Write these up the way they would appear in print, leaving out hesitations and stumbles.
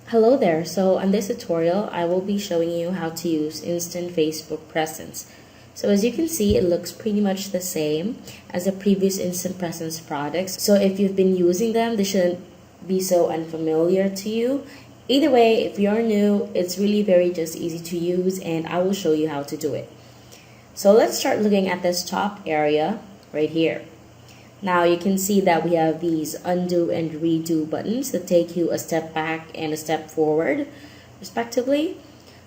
Hello there. So on this tutorial, I will be showing you how to use Instant Facebook Presence. So as you can see, it looks pretty much the same as the previous Instant Presence products. So if you've been using them, they shouldn't be so unfamiliar to you. Either way, if you're new, it's really very just easy to use and I will show you how to do it. So let's start looking at this top area right here. Now you can see that we have these undo and redo buttons that take you a step back and a step forward respectively.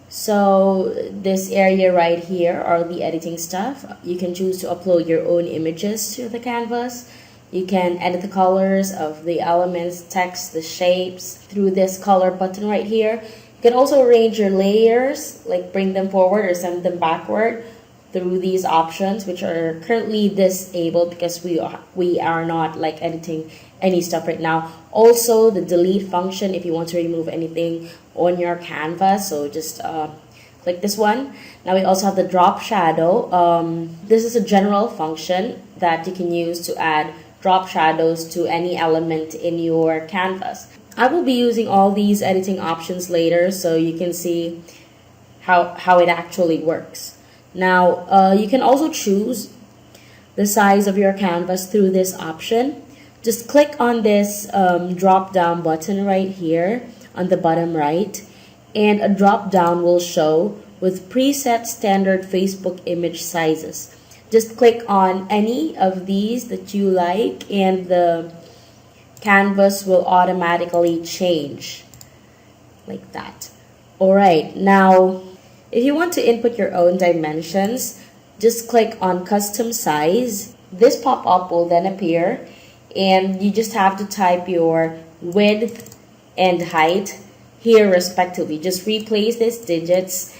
So this area right here are the editing stuff. You can choose to upload your own images to the canvas. You can edit the colors of the elements, text, the shapes through this color button right here. You can also arrange your layers, like bring them forward or send them backward through these options, which are currently disabled because we are not like editing any stuff right now. Also the delete function if you want to remove anything on your canvas, so just click this one. Now we also have the drop shadow. This is a general function that you can use to add drop shadows to any element in your canvas. I will be using all these editing options later so you can see how it actually works. Now, you can also choose the size of your canvas through this option. Just click on this drop down button right here on the bottom right, and a drop down will show with preset standard Facebook image sizes. Just click on any of these that you like and the canvas will automatically change like that. Alright, now if you want to input your own dimensions, just click on custom size. This pop-up will then appear and you just have to type your width and height here respectively. Just replace these digits.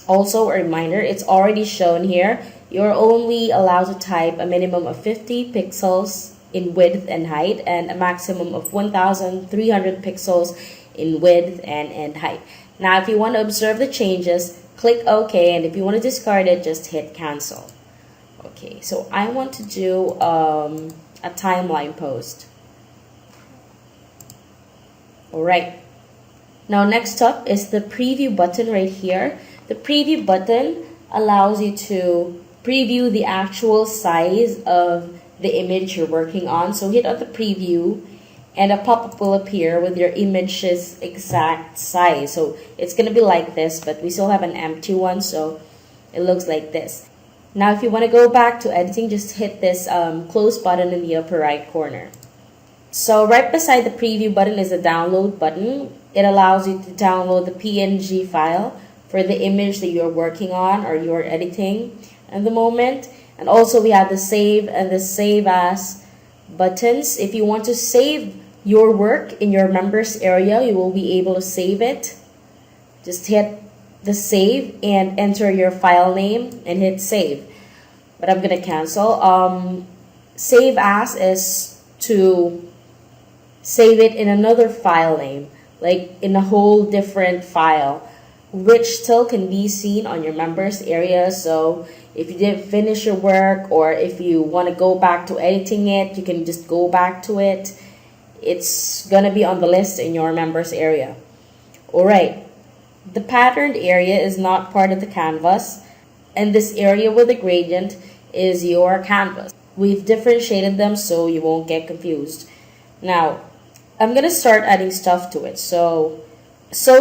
Also a reminder, it's already shown here. You're only allowed to type a minimum of 50 pixels in width and height and a maximum of 1300 pixels in width and height. Now if you want to observe the changes, click OK, and if you want to discard it, just hit cancel. Okay, so I want to do a timeline post. Alright, now next up is the preview button right here. The preview button allows you to preview the actual size of the image you're working on. So hit on the preview and a pop-up will appear with your image's exact size. So it's going to be like this, but we still have an empty one, so it looks like this. Now if you want to go back to editing, just hit this close button in the upper right corner. So right beside the preview button is a download button. It allows you to download the PNG file for the image that you're working on or you're editing at the moment. And also we have the save and the save as buttons. If you want to save your work in your members area, you will be able to save it. Just hit the save and enter your file name and hit save. But I'm gonna cancel. Save as is to save it in another file name, like in a whole different file, which still can be seen on your members area. So if you didn't finish your work or if you want to go back to editing it, you can just go back to it. It's gonna be on the list in your members area. Alright, the patterned area is not part of the canvas, and this area with the gradient is your canvas. We've differentiated them so you won't get confused. Now, I'm gonna start adding stuff to it. So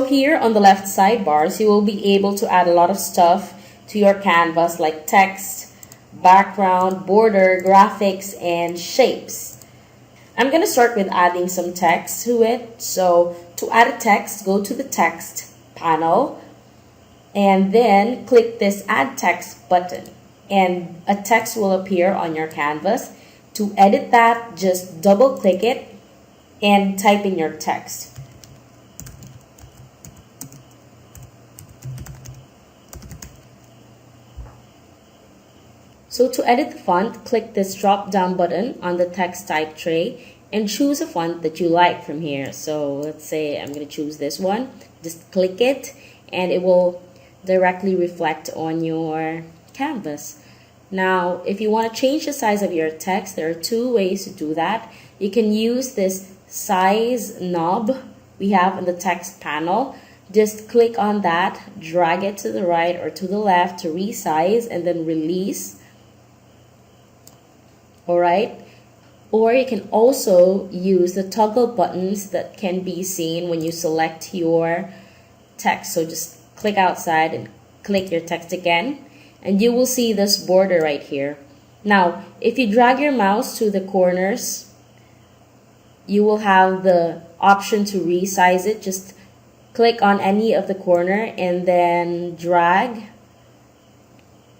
here on the left sidebars, you will be able to add a lot of stuff to your canvas like text, background, border, graphics, and shapes. I'm going to start with adding some text to it. So to add a text, go to the text panel and then click this add text button and a text will appear on your canvas. To edit that, just double click it and type in your text. So to edit the font, click this drop down button on the text type tray and choose a font that you like from here. So let's say I'm going to choose this one. Just click it and it will directly reflect on your canvas. Now, if you want to change the size of your text, there are two ways to do that. You can use this size knob we have in the text panel. Just click on that, drag it to the right or to the left to resize, and then release. Alright? Or you can also use the toggle buttons that can be seen when you select your text. So just click outside and click your text again, and you will see this border right here. Now, if you drag your mouse to the corners, you will have the option to resize it. Just click on any of the corner and then drag.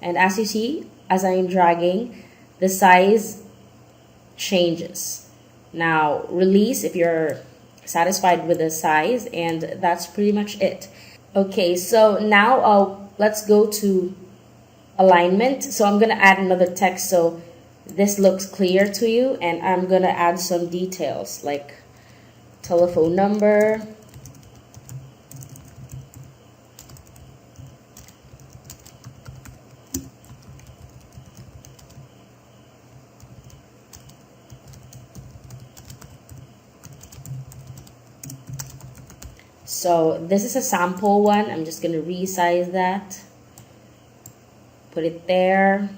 And as you see, as I am dragging, the size changes. Now, release if you're satisfied with the size, and that's pretty much it. Okay, so now let's go to alignment. So I'm gonna add another text so this looks clear to you, and I'm gonna add some details like telephone number, so this is a sample one. I'm just gonna resize that, put it there.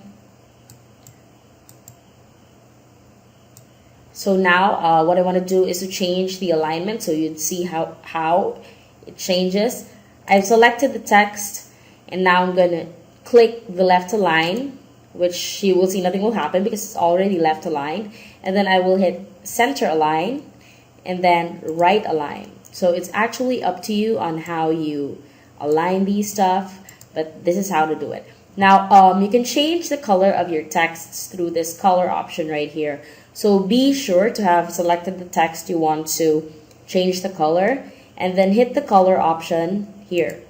So now what I want to do is to change the alignment so you'd see how it changes. I've selected the text, and now I'm going to click the left align, which you will see nothing will happen because it's already left aligned. And then I will hit center align and then right align. So it's actually up to you on how you align these stuff, but this is how to do it. Now, you can change the color of your texts through this color option right here. So be sure to have selected the text you want to change the color, and then hit the color option here.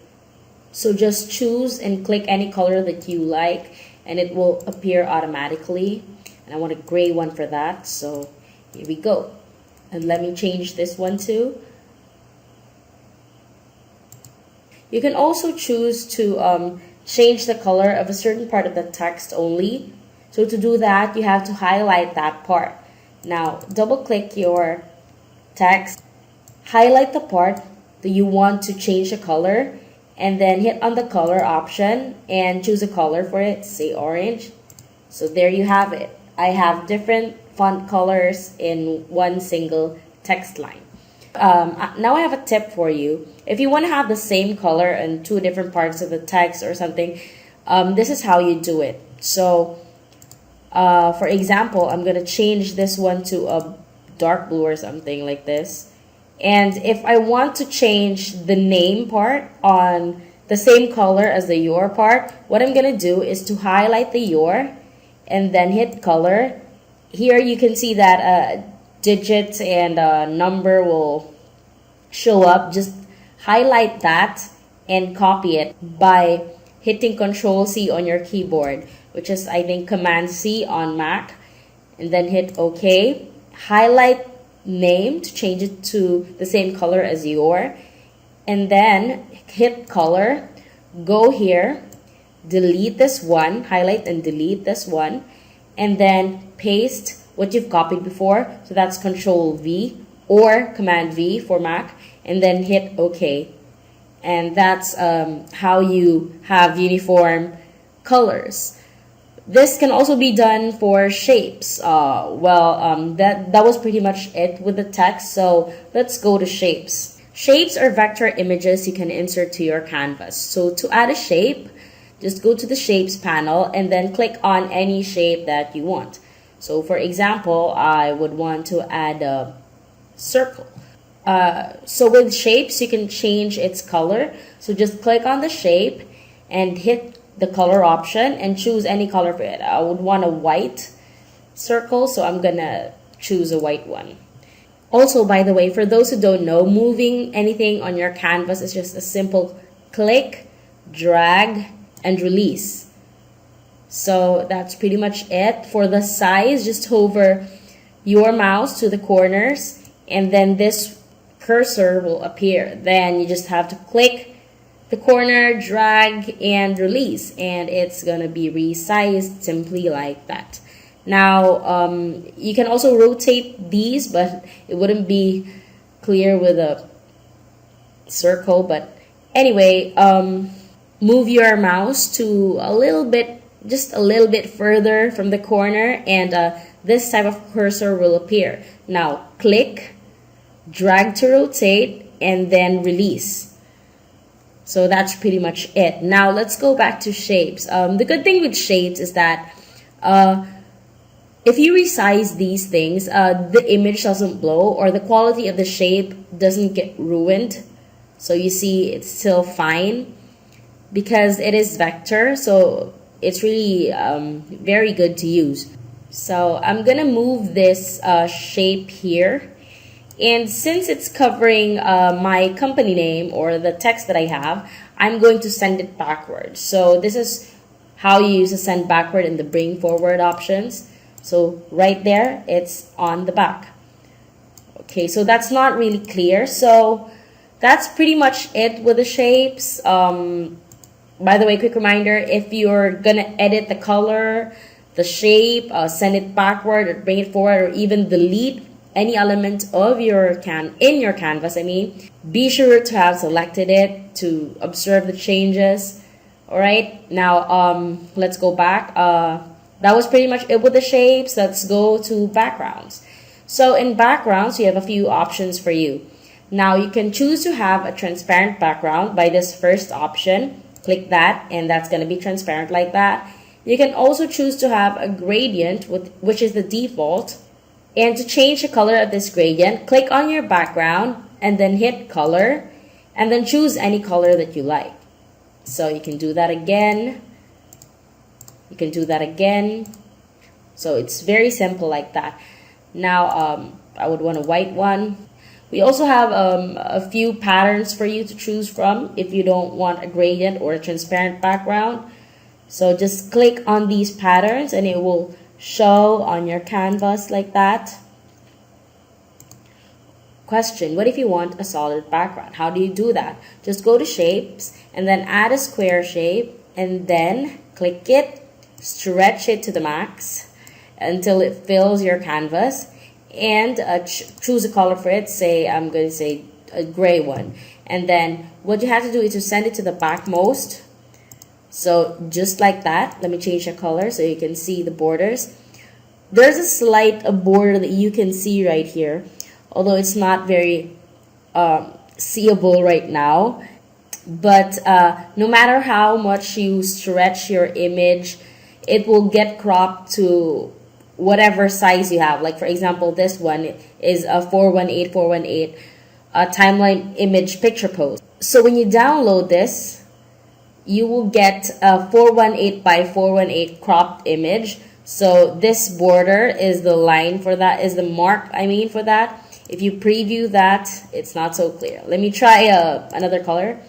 So just choose and click any color that you like, and it will appear automatically. And I want a gray one for that, so here we go. And let me change this one too. You can also choose to change the color of a certain part of the text only. So to do that, you have to highlight that part. Now, double click your text, highlight the part that you want to change the color, and then hit on the color option and choose a color for it, say orange. So there you have it. I have different font colors in one single text line. Now I have a tip for you. If you want to have the same color in two different parts of the text or something, this is how you do it. So for example, I'm going to change this one to a dark blue or something like this. And if I want to change the name part on the same color as the your part, what I'm going to do is to highlight the your and then hit color. Here you can see that digits and number will show up. Just highlight that and copy it by hitting Control-C on your keyboard, which is, I think, Command-C on Mac, and then hit OK. Highlight name to change it to the same color as your, and then hit color, go here, delete this one, highlight and delete this one, and then paste what you've copied before. So that's Control-V or Command-V for Mac, and then hit OK. And that's how you have uniform colors. This can also be done for shapes. That was pretty much it with the text. So let's go to shapes. Shapes are vector images you can insert to your canvas. So to add a shape, just go to the shapes panel and then click on any shape that you want. So for example, I would want to add a circle. So with shapes, you can change its color. So just click on the shape and hit the color option and choose any color for it. I would want a white circle, so I'm gonna choose a white one. Also, by the way, for those who don't know, moving anything on your canvas is just a simple click, drag, and release. So that's pretty much it. For the size, just hover your mouse to the corners, and then this cursor will appear. Then you just have to click the corner, drag, and release, and it's gonna be resized simply like that. Now you can also rotate these, but it wouldn't be clear with a circle, but anyway, move your mouse to a little bit, just a little bit further from the corner, and this type of cursor will appear. Now click, drag to rotate, and then release. So that's pretty much it. Now let's go back to shapes. The good thing with shapes is that if you resize these things, the image doesn't blow, or the quality of the shape doesn't get ruined. So you see it's still fine because it is vector, so it's really very good to use. So I'm gonna move this shape here, and since it's covering my company name or the text that I have, I'm going to send it backwards. So this is how you use the send backward and the bring forward options. So right there, it's on the back. Okay, so that's not really clear. So that's pretty much it with the shapes. By the way, quick reminder, if you're gonna edit the color, the shape, send it backward or bring it forward, or even delete any element of your canvas, be sure to have selected it to observe the changes. All right, now let's go back. That was pretty much it with the shapes. Let's go to backgrounds. So in backgrounds, you have a few options for you. Now you can choose to have a transparent background by this first option. Click that, and that's going to be transparent like that. You can also choose to have a gradient, which is the default. And to change the color of this gradient, click on your background and then hit color, and then choose any color that you like. So you can do that again. You can do that again. So it's very simple like that. Now I would want a white one. We also have a few patterns for you to choose from if you don't want a gradient or a transparent background. So just click on these patterns and it will show on your canvas like that. Question: what if you want a solid background? How do you do that? Just go to shapes and then add a square shape, and then click it, stretch it to the max until it fills your canvas, and choose a color for it. Say I'm going to say a gray one, and then what you have to do is to send it to the backmost. So just like that. Let me change the color so you can see the borders. There's a slight border that you can see right here, although it's not very seeable right now. But no matter how much you stretch your image, it will get cropped to whatever size you have. Like for example, this one is a 418 timeline image picture pose. So when you download this, you will get a 418 by 418 cropped image. So this border is the line for that, is the mark for that. If you preview that, it's not so clear. Let me try another color.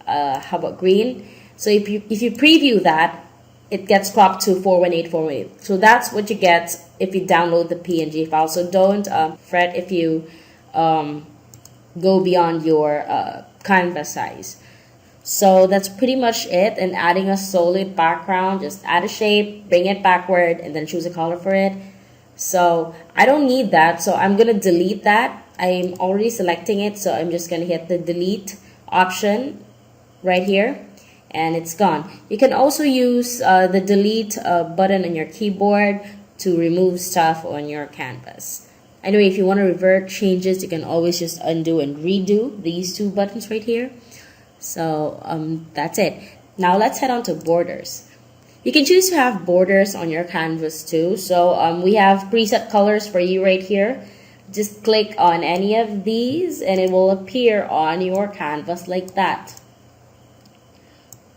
How about green? So if you preview that, it gets cropped to 418. So that's what you get if you download the PNG file. So don't fret if you go beyond your canvas size. So that's pretty much it. And adding a solid background, just add a shape, bring it backward, and then choose a color for it. So I don't need that, so I'm gonna delete that. I'm already selecting it, so I'm just gonna hit the delete option right here, and it's gone. You can also use the delete button on your keyboard to remove stuff on your canvas. Anyway, if you want to revert changes, you can always just undo and redo these two buttons right here. So that's it. Now let's head on to borders. You can choose to have borders on your canvas too. So we have preset colors for you right here. Just click on any of these and it will appear on your canvas like that.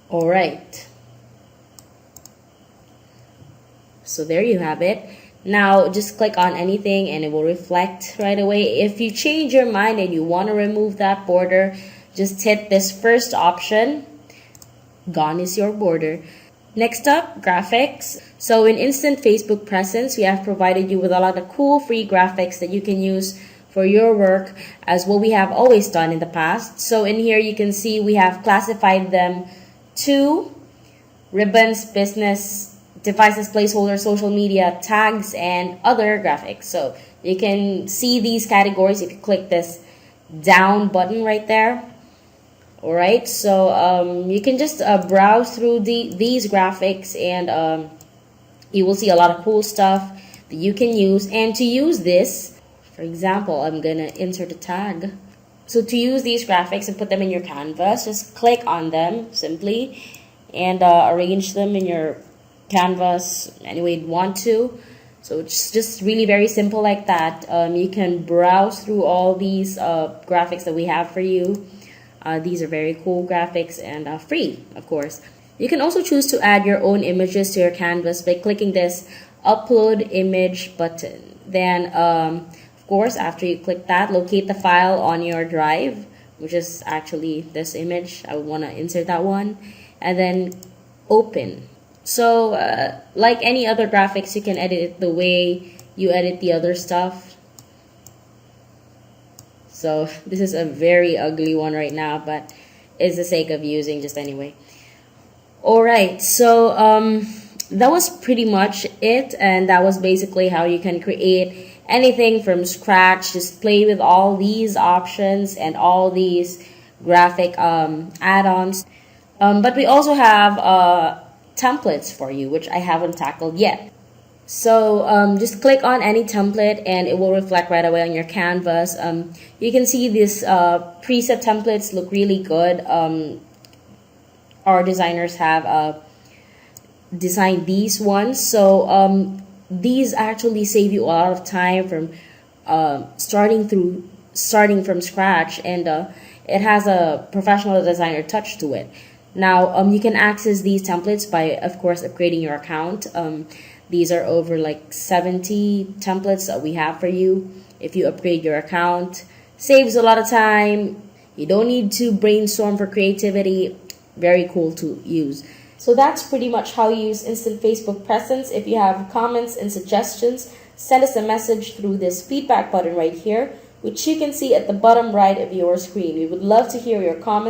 Alright. So there you have it. Now just click on anything and it will reflect right away. If you change your mind and you want to remove that border, just hit this first option. Gone is your border. Next up, graphics. So in Instant Facebook Presence, we have provided you with a lot of cool free graphics that you can use for your work as what we have always done in the past. So in here you can see we have classified them to ribbons, business, devices, placeholders, social media, tags, and other graphics. So you can see these categories if you click this down button right there. Alright, so you can just browse through these graphics, and you will see a lot of cool stuff that you can use. And to use this, for example, I'm gonna insert a tag. So to use these graphics and put them in your canvas, just click on them simply and arrange them in your canvas any way you'd want to. So it's just really very simple like that. You can browse through all these graphics that we have for you. These are very cool graphics and free, of course. You can also choose to add your own images to your canvas by clicking this upload image button. Then, of course, after you click that, locate the file on your drive, which is actually this image. I would want to insert that one, and then open. So, like any other graphics, you can edit it the way you edit the other stuff. So this is a very ugly one right now, but it's the sake of using just anyway. Alright, so that was pretty much it, and that was basically how you can create anything from scratch. Just play with all these options and all these graphic add-ons. But we also have templates for you, which I haven't tackled yet. So just click on any template and it will reflect right away on your canvas. You can see these preset templates look really good. Our designers have designed these ones. So these actually save you a lot of time from starting from scratch, and it has a professional designer touch to it. Now you can access these templates by, of course, upgrading your account. These are over like 70 templates that we have for you. If you upgrade your account, saves a lot of time. You don't need to brainstorm for creativity. Very cool to use. So that's pretty much how you use Instant Facebook Presence. If you have comments and suggestions, send us a message through this feedback button right here, which you can see at the bottom right of your screen. We would love to hear your comments.